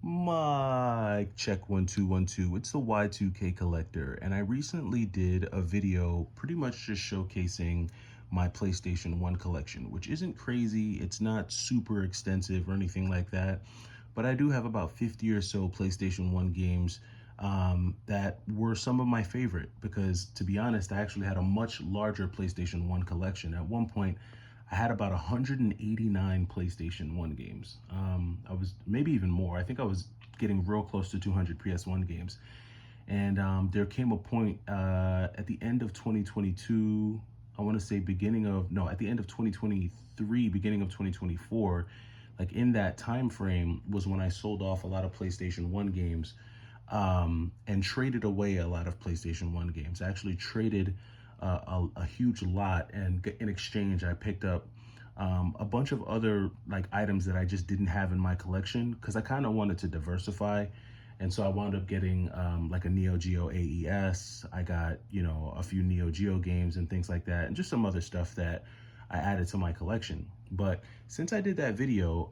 Mic check 1 2 1 2. It's the Y2K collector, and I recently did a video pretty much just showcasing my PlayStation 1 collection, which isn't crazy. It's not super extensive or anything like that, but I do have about 50 or so PlayStation 1 games that were some of my favorite because, to be honest, I actually had a much larger PlayStation 1 collection. At one point, I had about 189 PlayStation 1 games. I was maybe even more. I think I was getting real close to 200 PS1 games. And there came a point at the end of 2022, I want to say at the end of 2023, beginning of 2024, like in that time frame was when I sold off a lot of PlayStation 1 games and traded away a lot of PlayStation 1 games. I actually traded a huge lot, and in exchange I picked up a bunch of other like items that I just didn't have in my collection because I kind of wanted to diversify. And so I wound up getting like a Neo Geo AES. I got, a few Neo Geo games and things like that, and just some other stuff that I added to my collection. But since I did that video,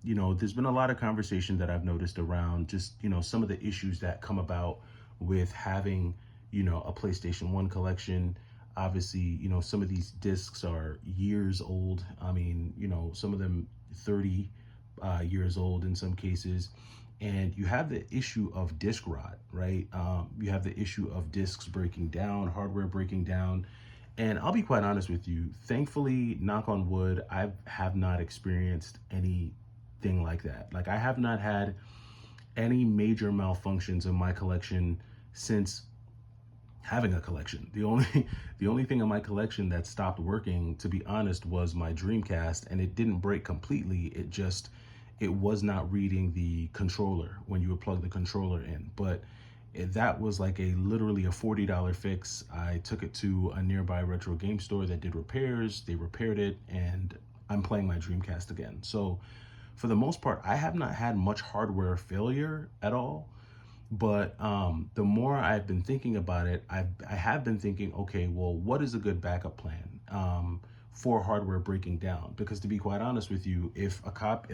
there's been a lot of conversation that I've noticed around just, some of the issues that come about with having, a PlayStation 1 collection. Obviously, some of these discs are years old. I mean, some of them 30 years old in some cases. And you have the issue of disc rot, right? You have the issue of discs breaking down, hardware breaking down. And I'll be quite honest with you, thankfully, knock on wood, I have not experienced anything like that. Like, I have not had any major malfunctions in my collection since having a collection. The only thing in my collection that stopped working, to be honest, was my Dreamcast, and it didn't break completely. It was not reading the controller when you would plug the controller in. But that was like literally a $40 fix. I took it to a nearby retro game store that did repairs. They repaired it, and I'm playing my Dreamcast again. So for the most part, I have not had much hardware failure at all. But the more I've been thinking about it, I have been thinking, okay, well, what is a good backup plan for hardware breaking down? Because to be quite honest with you, if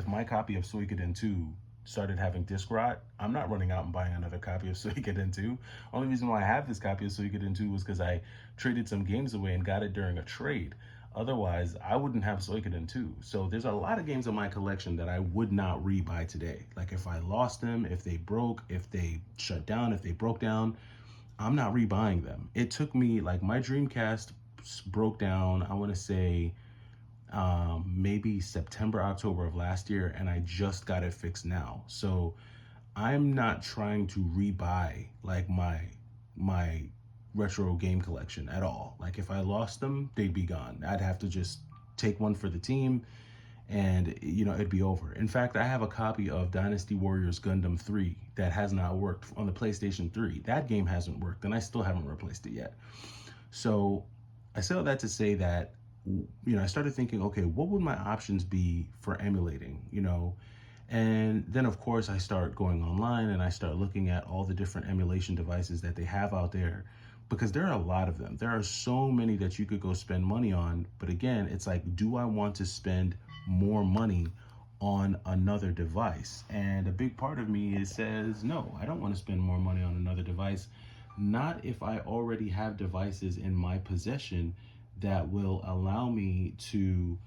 my copy of Suikoden 2 started having disc rot, I'm not running out and buying another copy of Suikoden 2. Only reason why I have this copy of Suikoden 2 was because I traded some games away and got it during a trade. Otherwise, I wouldn't have Suikoden 2. So there's a lot of games in my collection that I would not rebuy today. Like if I lost them, if they broke, if they shut down, if they broke down, I'm not rebuying them. It took me, like, my Dreamcast broke down, I want to say maybe September, October of last year, and I just got it fixed now. So I'm not trying to rebuy like my retro game collection at all. Like if I lost them, they'd be gone. I'd have to just take one for the team and it'd be over. In fact, I have a copy of Dynasty Warriors Gundam 3 that has not worked on the PlayStation 3. That game hasn't worked and I still haven't replaced it yet. So I say all that to say that I started thinking, okay, what would my options be for emulating, and then of course I start going online and I start looking at all the different emulation devices that they have out there, because there are a lot of them. There are so many that you could go spend money on. But again, it's like, do I want to spend more money on another device? And a big part of me says, no, I don't want to spend more money on another device. Not if I already have devices in my possession that will allow me to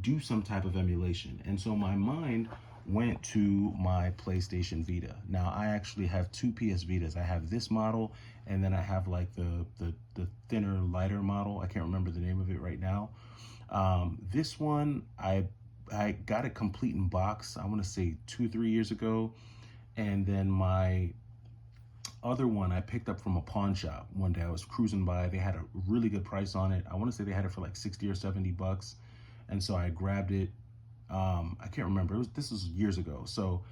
do some type of emulation. And so my mind went to my PlayStation Vita. Now I actually have two PS Vitas. I have this model, and then I have like the thinner, lighter model. I can't remember the name of it right now. This one, I got it complete in box, I want to say 2-3 years ago. And then my other one I picked up from a pawn shop one day. I was cruising by. They had a really good price on it. I want to say they had it for like 60 or 70 bucks. And so I grabbed it. I can't remember. This was years ago. So,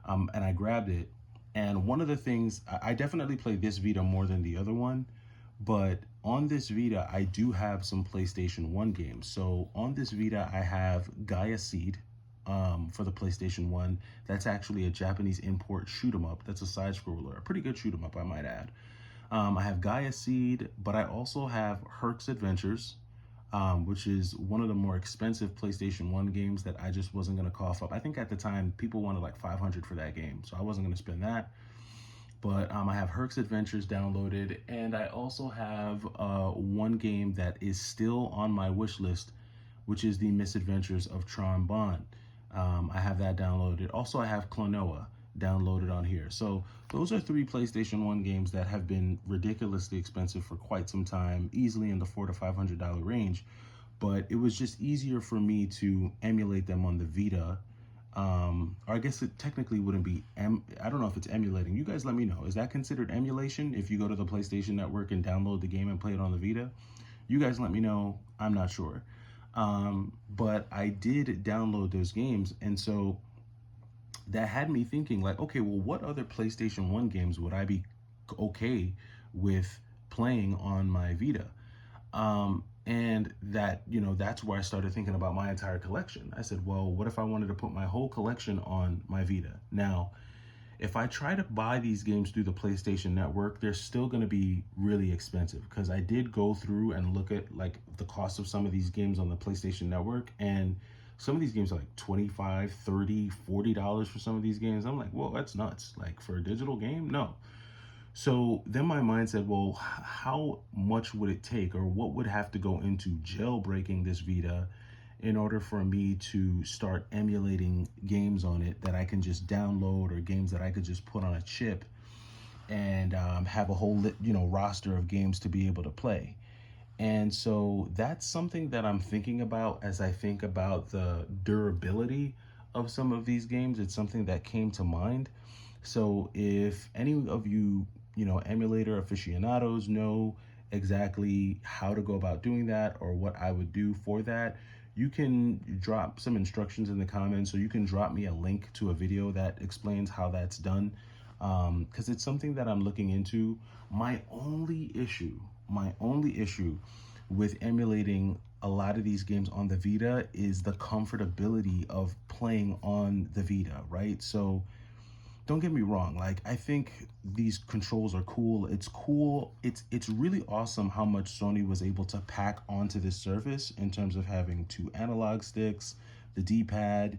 and I grabbed it. And one of the things, I definitely play this Vita more than the other one. But on this Vita, I do have some PlayStation 1 games. So on this Vita, I have Gaia Seed for the PlayStation 1. That's actually a Japanese import shoot 'em up. That's a side scroller. A pretty good shoot 'em up, I might add. I have Gaia Seed, but I also have Herc's Adventures. which is one of the more expensive PlayStation 1 games that I just wasn't going to cough up. I think at the time people wanted like 500 for that game, so I wasn't going to spend that. But I have Herc's Adventures downloaded, and I also have one game that is still on my wish list, which is the Misadventures of Tron Bond. I have that downloaded. Also, I have Klonoa downloaded on here. So those are 3 PlayStation 1 games that have been ridiculously expensive for quite some time, easily in the $400 to $500 range. But it was just easier for me to emulate them on the Vita. Or I guess it technically wouldn't be, I don't know if it's emulating. You guys let me know. Is that considered emulation if you go to the PlayStation Network and download the game and play it on the Vita? You guys let me know. I'm not sure. But I did download those games, and so that had me thinking like, okay, well, what other PlayStation 1 games would I be okay with playing on my Vita? And that, that's where I started thinking about my entire collection. I said, well, what if I wanted to put my whole collection on my Vita? Now, if I try to buy these games through the PlayStation Network, they're still going to be really expensive, because I did go through and look at like the cost of some of these games on the PlayStation Network, and some of these games are like $25, $30, $40 for some of these games. I'm like, whoa, that's nuts. Like, for a digital game? No. So then my mind said, well, how much would it take, or what would have to go into jailbreaking this Vita in order for me to start emulating games on it that I can just download, or games that I could just put on a chip and have a whole roster of games to be able to play. And so that's something that I'm thinking about as I think about the durability of some of these games. It's something that came to mind. So if any of you, emulator aficionados know exactly how to go about doing that, or what I would do for that, you can drop some instructions in the comments, or you can drop me a link to a video that explains how that's done, because it's something that I'm looking into. My only issue with emulating a lot of these games on the Vita is the comfortability of playing on the Vita, right? So don't get me wrong, like, I think these controls are cool. It's cool. It's really awesome how much Sony was able to pack onto this surface in terms of having 2 analog sticks, the D-pad,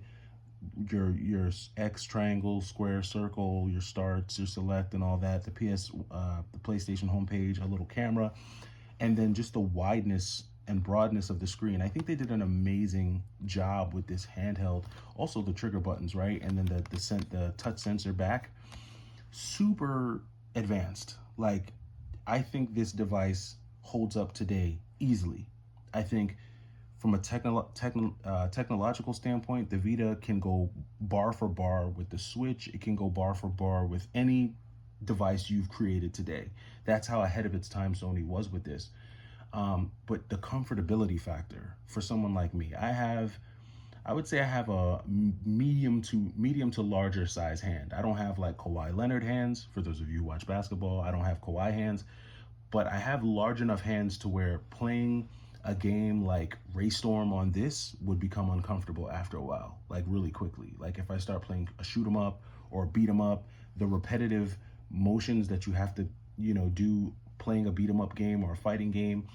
your X, triangle, square, circle, your starts, your select, and all that, the the PlayStation homepage, a little camera, and then just the wideness and broadness of the screen. I think they did an amazing job with this handheld. Also the trigger buttons, right? And then the touch sensor back, super advanced. Like, I think this device holds up today easily. I think from a technological standpoint, the Vita can go bar for bar with the Switch. It can go bar for bar with any device you've created today. That's how ahead of its time Sony was with this. But the comfortability factor for someone like me, I would say I have a medium to larger size hand. I don't have like Kawhi Leonard hands. For those of you who watch basketball, I don't have Kawhi hands, but I have large enough hands to where playing a game like Raystorm on this would become uncomfortable after a while, like really quickly. Like, if I start playing a shoot 'em up or a beat 'em up, the repetitive motions that you have to, do playing a beat 'em up game or a fighting game,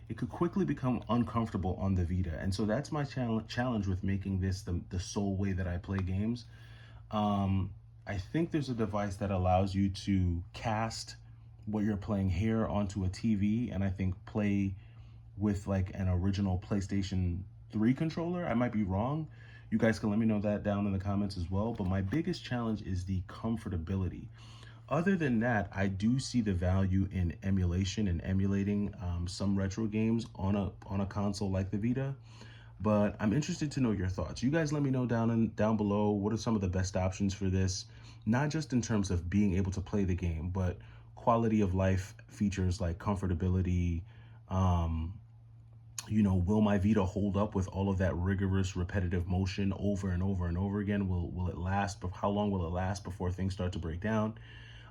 it could quickly become uncomfortable on the Vita. And so that's my challenge with making this the sole way that I play games. I think there's a device that allows you to cast what you're playing here onto a TV, and I think play with like an original PlayStation 3 controller. I might be wrong. You guys can let me know that down in the comments as well. But my biggest challenge is the comfortability. Other than that, I do see the value in emulation and emulating some retro games on a console like the Vita. But I'm interested to know your thoughts. You guys let me know down below, what are some of the best options for this, not just in terms of being able to play the game, but quality of life features like comfortability. Will my Vita hold up with all of that rigorous repetitive motion over and over and over again? Will it last? But how long will it last before things start to break down?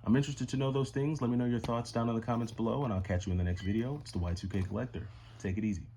I'm interested to know those things. Let me know your thoughts down in the comments below, and I'll catch you in the next video. It's the Y2K Collector. Take it easy.